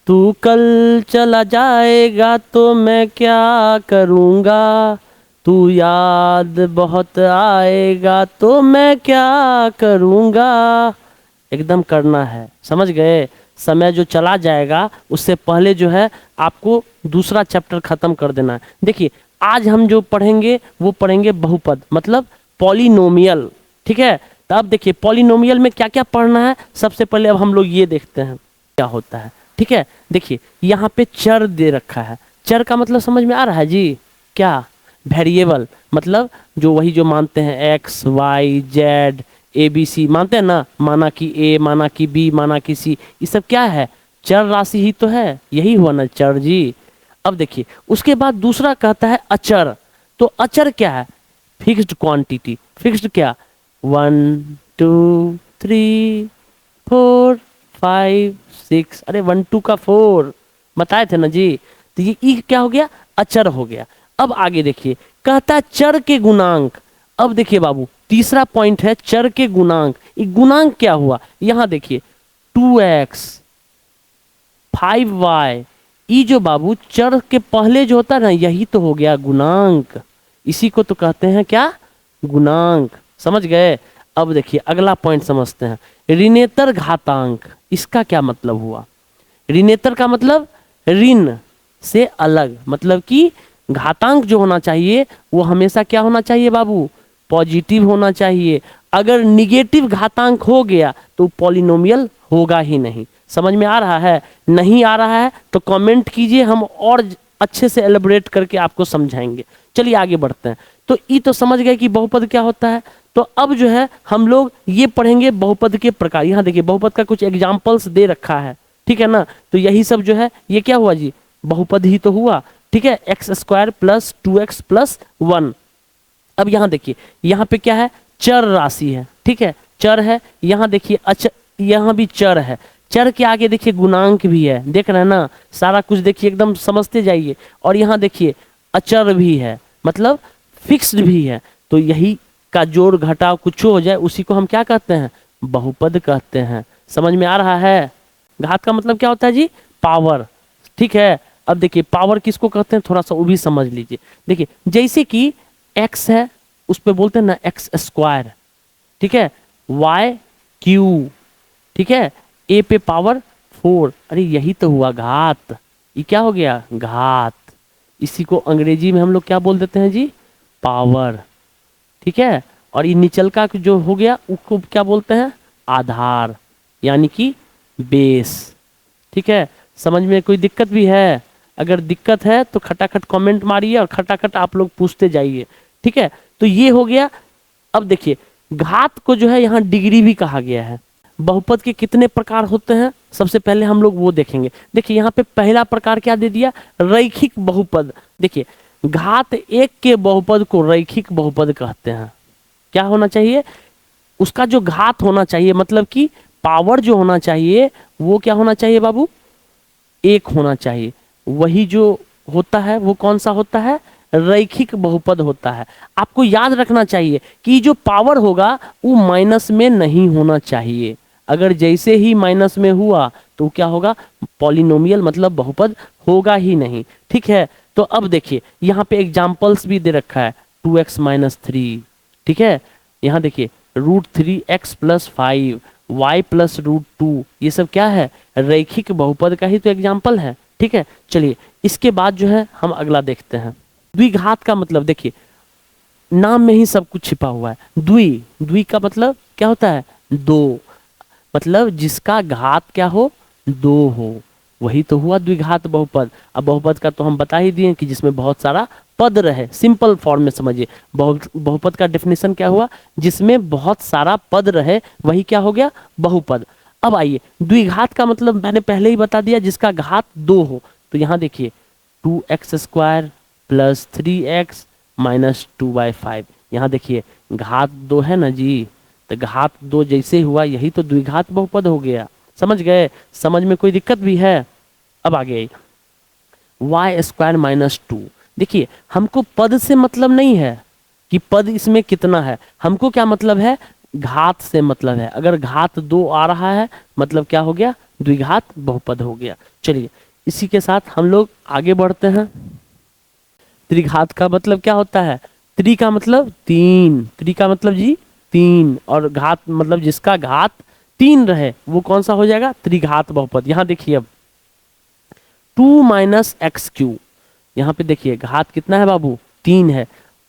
तू कल चला जाएगा तो मैं क्या करूँगा, तू याद बहुत आएगा तो मैं क्या करूँगा। एकदम करना है, समझ गए। समय जो चला जाएगा उससे पहले जो है आपको दूसरा चैप्टर खत्म कर देना है। देखिए आज हम जो पढ़ेंगे वो पढ़ेंगे बहुपद मतलब पॉलिनोमियल, ठीक है। तो अब देखिए पॉलिनोमियल में क्या क्या पढ़ना है। सबसे पहले अब हम लोग ये देखते हैं क्या होता है, ठीक है। देखिए यहाँ पे चर दे रखा है। चर का मतलब समझ में आ रहा है जी, क्या? वेरिएबल मतलब जो वही जो मानते हैं X Y Z A B C मानते हैं ना, माना कि ए माना कि बी माना कि सी, ये सब क्या है? चर राशि ही तो है, यही हुआ ना चर जी। अब देखिए उसके बाद दूसरा कहता है अचर। तो अचर क्या है? Fixed quantity. फिक्स्ड क्या? 1 2 3 4 5 6, अरे 1 2 का 4 बताए थे ना जी। तो ये ई क्या हो गया? अचर हो गया। अब आगे देखिए कहता है चर के गुणांक। अब देखिए बाबू तीसरा पॉइंट है चर के गुणांक। ये गुणांक क्या हुआ? यहां देखिए 2x 5y, ई जो बाबू चर के पहले जो होता है ना यही तो हो गया गुणांक। इसी को तो कहते हैं क्या? गुणांक। समझ गए। अब देखिए अगला पॉइंट समझते हैं, ऋणेतर घातांक। इसका क्या मतलब हुआ? ऋणेतर का मतलब ऋण से अलग, मतलब कि घातांक जो होना चाहिए वो हमेशा क्या होना चाहिए बाबू? पॉजिटिव होना चाहिए। अगर निगेटिव घातांक हो गया तो पॉलिनोमियल होगा ही नहीं। समझ में आ रहा है? नहीं आ रहा है तो कमेंट कीजिए, हम और अच्छे से एलिब्रेट करके आपको समझाएंगे। चलिए आगे बढ़ते हैं। तो ई तो समझ गए कि बहुपद क्या होता है। तो अब जो है हम लोग ये पढ़ेंगे बहुपद के प्रकार। यहाँ देखिए बहुपद का कुछ एग्जाम्पल्स दे रखा है, ठीक है ना। तो यही सब जो है ये क्या हुआ जी? बहुपद ही तो हुआ, ठीक है। X square plus 2x plus 1। अब यहाँ देखिए यहाँ पे क्या है? चर राशि है, ठीक है। चर है। यहाँ देखिए अच्छा यहाँ भी चर है। चर के आगे देखिए गुणांक भी है, देख रहे हैं ना। सारा कुछ देखिए एकदम समझते जाइए। और यहाँ देखिए अचर भी है मतलब फिक्स्ड भी है। तो यही का जोड़ घटाव कुछ हो जाए उसी को हम क्या कहते हैं? बहुपद कहते हैं। समझ में आ रहा है? घात का मतलब क्या होता है जी? पावर, ठीक है। अब देखिए पावर किसको कहते हैं थोड़ा सा वो भी समझ लीजिए। देखिए जैसे कि एक्स है उस पे बोलते हैं ना एक्स स्क्वायर, ठीक है। वाई क्यू, ठीक है। ए पे पावर 4, अरे यही तो हुआ घात। ये क्या हो गया? घात। इसी को अंग्रेजी में हम लोग क्या बोल देते हैं जी? पावर, ठीक है। और ये निचल का जो हो गया उसको क्या बोलते हैं? आधार, यानी कि बेस, ठीक है। समझ में कोई दिक्कत भी है? अगर दिक्कत है तो खटाखट कमेंट मारिए और खटाखट आप लोग पूछते जाइए, ठीक है। तो ये हो गया। अब देखिए घात को जो है यहाँ डिग्री भी कहा गया है। बहुपद के कितने प्रकार होते हैं सबसे पहले हम लोग वो देखेंगे। देखिए यहाँ पे पहला प्रकार क्या दे दिया? रैखिक बहुपद। देखिए घात 1 के बहुपद को रैखिक बहुपद कहते हैं। क्या होना चाहिए? उसका जो घात होना चाहिए मतलब कि पावर जो होना चाहिए वो क्या होना चाहिए बाबू? 1 होना चाहिए। वही जो होता है वो कौन सा होता है? रैखिक बहुपद होता है। आपको याद रखना चाहिए कि जो पावर होगा वो माइनस में नहीं होना चाहिए। अगर जैसे ही माइनस में हुआ तो क्या होगा? पॉलिनोमियल मतलब बहुपद होगा ही नहीं, ठीक है। तो अब देखिए यहाँ पे एग्जाम्पल्स भी दे रखा है 2x माइनस 3, ठीक है। यहाँ देखिए √3x प्लस 5 y प्लस √2, ये सब क्या है? रैखिक बहुपद का ही तो एग्जाम्पल है, ठीक है। चलिए इसके बाद जो है हम अगला देखते हैं। द्विघात का मतलब देखिए नाम में ही सब कुछ छिपा हुआ है। द्वि का मतलब क्या होता है? 2, मतलब जिसका घात क्या हो? 2 हो, वही तो हुआ द्विघात बहुपद। अब बहुपद का तो हम बता ही दिए कि जिसमें बहुत सारा पद रहे। सिंपल फॉर्म में समझिए, बहुपद का डेफिनेशन क्या हुआ? जिसमें बहुत सारा पद रहे वही क्या हो गया? बहुपद। अब आइए द्विघात का मतलब मैंने पहले ही बता दिया, जिसका घात 2 हो। तो यहाँ देखिए 2x square plus 3x minus 2/5। यहाँ देखिए घात 2 है ना जी, तो घात 2 जैसे हुआ यही तो द्विघात बहुपद हो गया। समझ गए? समझ में कोई दिक्कत भी है? अब आगे वाई स्क्वायर माइनस 2। देखिए हमको पद से मतलब नहीं है कि पद इसमें कितना है, हमको क्या मतलब है? घात से मतलब है, अगर घात 2 आ रहा है मतलब क्या हो गया, द्विघात बहुपद हो गया। चलिए इसी के साथ हम लोग आगे बढ़ते हैं। त्रिघात का मतलब क्या होता है, त्रि का मतलब 3, त्रि का मतलब जी 3, और घात मतलब जिसका घात 3 रहे वो कौन सा हो जाएगा, त्रिघात बहुपद। यहां देखिए अब 2 माइनस एक्स क्यू, यहाँ पे देखिए घात कितना है बाबू, 3 है,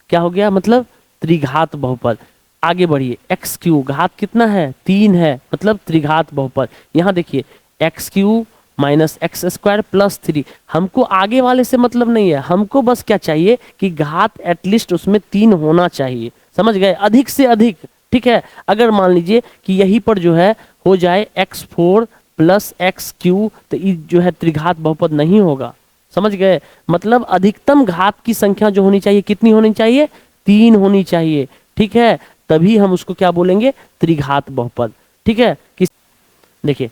क्या हो गया मतलब त्रिघात बहुपद। आगे बढ़िए, एक्स क्यू घात कितना है, 3 है, मतलब त्रिघात बहुपद। यहाँ देखिए x Q minus x square plus 3, हमको आगे वाले से मतलब नहीं है, हमको बस क्या चाहिए कि घात एटलीस्ट उसमें 3 होना चाहिए, समझ गए, अधिक से अधिक। ठीक है, अगर मान लीजिए कि यहीं पर जो है हो जाए x4 प्लस एक्स क्यू, तो ये जो है त्रिघात बहुपद नहीं होगा, समझ गए। मतलब अधिकतम घात की संख्या जो होनी चाहिए कितनी होनी चाहिए, 3 होनी चाहिए। ठीक है, तभी हम उसको क्या बोलेंगे, त्रिघात बहुपद। ठीक है, किस देखिए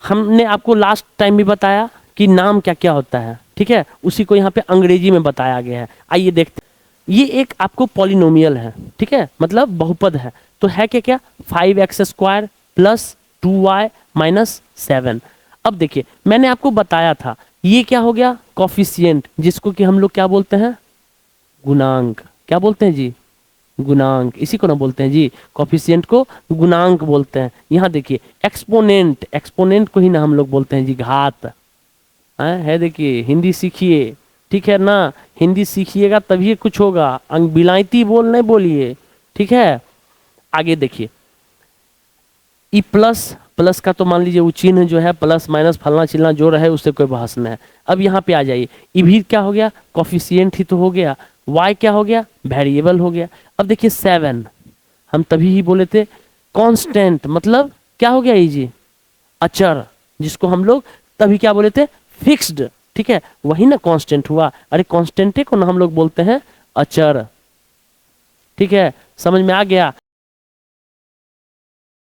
हमने आपको लास्ट टाइम भी बताया कि नाम क्या क्या होता है, ठीक है, उसी को यहाँ पे अंग्रेजी में बताया गया है। आइए देखते हैं। ये एक आपको पॉलिनोमियल है, ठीक है, मतलब बहुपद है, तो है क्या क्या, 5x² प्लस 2y माइनस 7। अब देखिए मैंने आपको बताया था ये क्या हो गया, कॉफिशिएंट, जिसको कि हम लोग क्या बोलते हैं, गुणांक। क्या बोलते हैं जी, गुणांक, इसी को ना बोलते हैं जी, कॉफिशिएंट को गुणांक बोलते हैं। यहाँ देखिए एक्सपोनेंट, एक्सपोनेंट को ही ना हम लोग बोलते हैं जी घात। है देखिए, हिंदी सीखिए, ठीक है ना, हिंदी सीखिएगा तभी कुछ होगा, अंग बिलायती बोल नहीं बोलिए, ठीक है। आगे देखिए ई प्लस, प्लस का तो मान लीजिए वो चिन्ह जो है प्लस माइनस फलना चिल्ला जो रहे उससे कोई बहस नहीं है। अब यहाँ पे आ जाइए, ई भी क्या हो गया, कॉफिशिएंट ही तो हो गया, y क्या हो गया, वेरिएबल हो गया। अब देखिए 7 हम तभी ही बोले थे कांस्टेंट, मतलब क्या हो गया ये जी, अचर, जिसको हम लोग तभी क्या बोले थे, फिक्स्ड। ठीक है, वही ना कांस्टेंट हुआ, अरे कांस्टेंटे को ना हम लोग बोलते हैं अचर। ठीक है, समझ में आ गया।